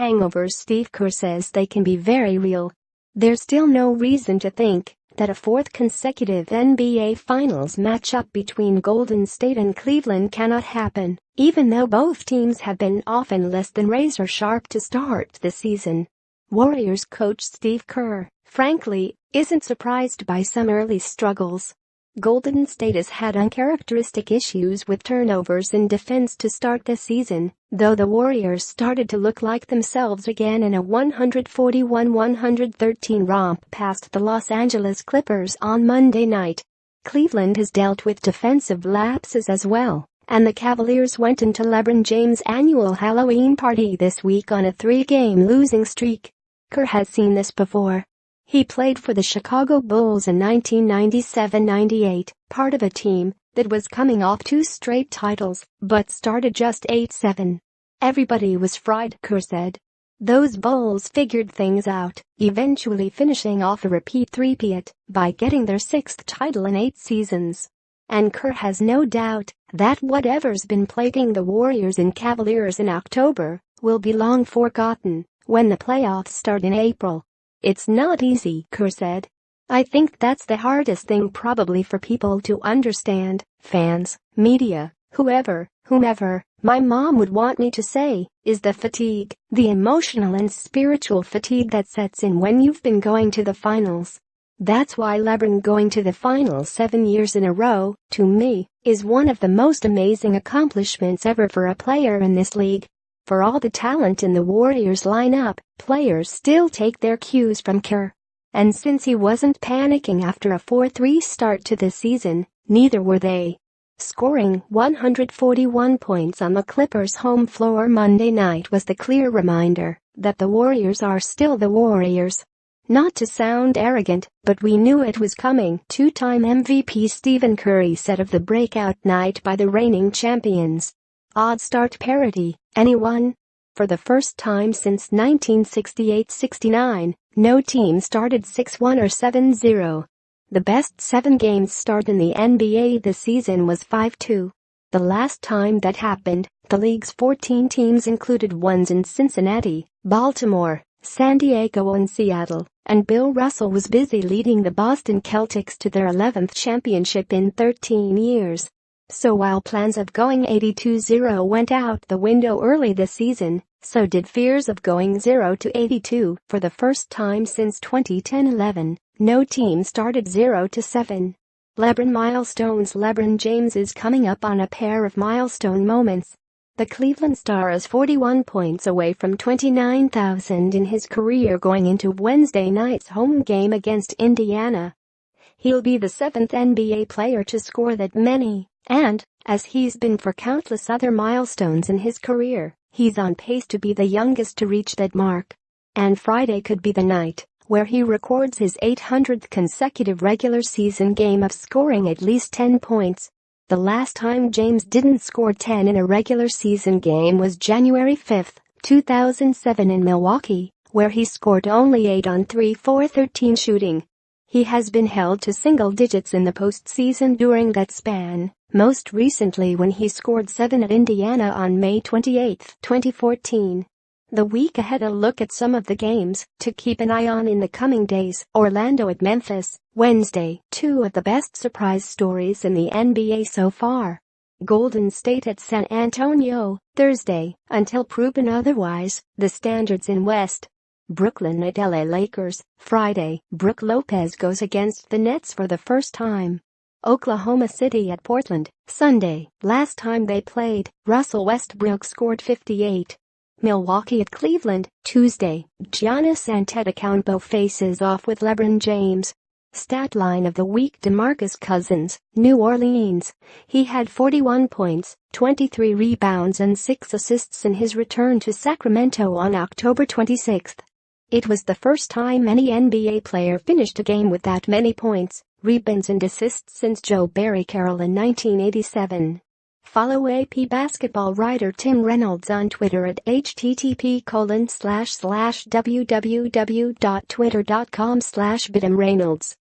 hangovers, Steve Kerr says they can be very real. There's still no reason to think that a fourth consecutive NBA Finals matchup between Golden State and Cleveland cannot happen, even though both teams have been often less than razor-sharp to start the season. Warriors coach Steve Kerr, frankly, isn't surprised by some early struggles. Golden State has had uncharacteristic issues with turnovers in defense to start the season, though the Warriors started to look like themselves again in a 141-113 romp past the Los Angeles Clippers on Monday night. Cleveland has dealt with defensive lapses as well, and the Cavaliers went into LeBron James' annual Halloween party this week on a 3-game losing streak. Kerr has seen this before. He played for the Chicago Bulls in 1997-98, part of a team that was coming off 2 straight titles, but started just 8-7. Everybody was fried, Kerr said. Those Bulls figured things out, eventually finishing off a repeat three-peat by getting their 6th title in 8 seasons. And Kerr has no doubt that whatever's been plaguing the Warriors and Cavaliers in October will be long forgotten when the playoffs start in April. It's not easy, Kerr said. I think that's the hardest thing probably for people to understand, fans, media, whomever my mom would want me to say, is the fatigue, the emotional and spiritual fatigue that sets in when you've been going to the finals. That's why LeBron going to the finals 7 years in a row, to me, is one of the most amazing accomplishments ever for a player in this league. For all the talent in the Warriors lineup, players still take their cues from Kerr. And since he wasn't panicking after a 4-3 start to the season, neither were they. Scoring 141 points on the Clippers' home floor Monday night was the clear reminder that the Warriors are still the Warriors. Not to sound arrogant, but we knew it was coming, 2-time MVP Stephen Curry said of the breakout night by the reigning champions. Odd start parity, anyone? For the first time since 1968-69, no team started 6-1 or 7-0. The best 7-game start in the NBA this season was 5-2. The last time that happened, the league's 14 teams included ones in Cincinnati, Baltimore, San Diego and Seattle, and Bill Russell was busy leading the Boston Celtics to their 11th championship in 13 years. So while plans of going 82-0 went out the window early this season, so did fears of going 0-82 for the first time since 2010-11. No team started 0-7. LeBron milestones. LeBron James is coming up on a pair of milestone moments. The Cleveland star is 41 points away from 29,000 in his career going into Wednesday night's home game against Indiana. He'll be the 7th NBA player to score that many. And, as he's been for countless other milestones in his career, he's on pace to be the youngest to reach that mark. And Friday could be the night where he records his 800th consecutive regular season game of scoring at least 10 points. The last time James didn't score 10 in a regular season game was January 5, 2007 in Milwaukee, where he scored only 8 on 3-for-13 shooting. He has been held to single digits in the postseason during that span, most recently when he scored 7 at Indiana on May 28, 2014. The week ahead, a look at some of the games to keep an eye on in the coming days. Orlando at Memphis, Wednesday, 2 of the best surprise stories in the NBA so far. Golden State at San Antonio, Thursday, until proven otherwise, the standards in West. Brooklyn at LA Lakers, Friday, Brook Lopez goes against the Nets for the first time. Oklahoma City at Portland, Sunday, last time they played, Russell Westbrook scored 58. Milwaukee at Cleveland, Tuesday, Giannis Antetokounmpo faces off with LeBron James. Stat line of the week: DeMarcus Cousins, New Orleans. He had 41 points, 23 rebounds and 6 assists in his return to Sacramento on October 26. It was the first time any NBA player finished a game with that many points, rebounds and assists since Joe Barry Carroll in 1987. Follow AP basketball writer Tim Reynolds on Twitter at http://www.twitter.com/BithamReynolds.